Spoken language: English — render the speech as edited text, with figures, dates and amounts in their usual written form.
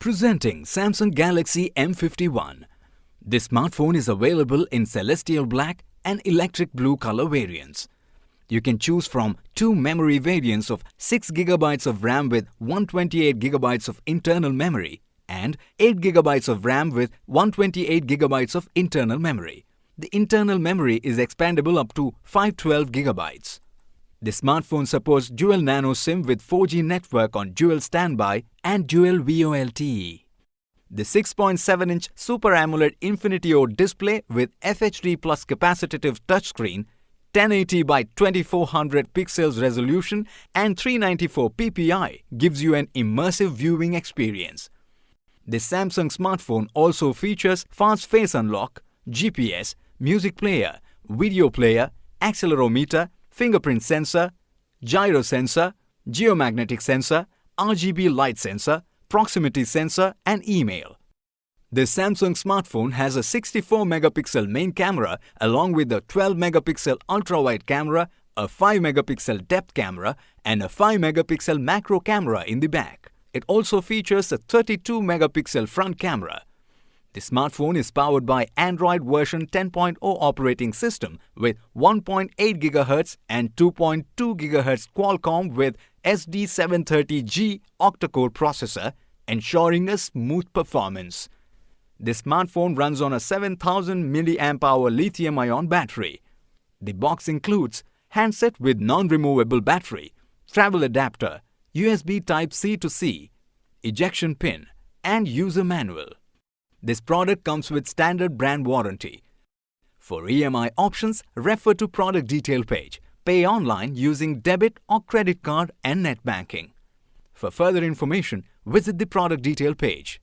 Presenting Samsung Galaxy M51. This smartphone is available in celestial black and electric blue color variants. You can choose from two memory variants of 6GB of RAM with 128GB of internal memory and 8GB of RAM with 128GB of internal memory. The internal memory is expandable up to 512GB. The smartphone supports dual nano SIM with 4G network on dual standby and dual VoLTE. The 6.7-inch Super AMOLED Infinity O display with FHD plus capacitive touchscreen, 1080 by 2400 pixels resolution and 394 ppi gives you an immersive viewing experience. This Samsung smartphone also features fast face unlock, GPS, music player, video player, accelerometer, fingerprint sensor, gyro sensor, geomagnetic sensor, RGB light sensor, proximity sensor and email. This Samsung smartphone has a 64-megapixel main camera along with a 12-megapixel ultra-wide camera, a 5-megapixel depth camera and a 5-megapixel macro camera in the back. It also features a 32-megapixel front camera. The smartphone is powered by Android version 10.0 operating system with 1.8 GHz and 2.2 GHz Qualcomm with SD730G octa-core processor, ensuring a smooth performance. The smartphone runs on a 7000 mAh lithium-ion battery. The box includes handset with non-removable battery, travel adapter, USB Type-C to C, ejection pin and user manual. This product comes with standard brand warranty. For EMI options, refer to product detail page. Pay online using debit or credit card and net banking. For further information, visit the product detail page.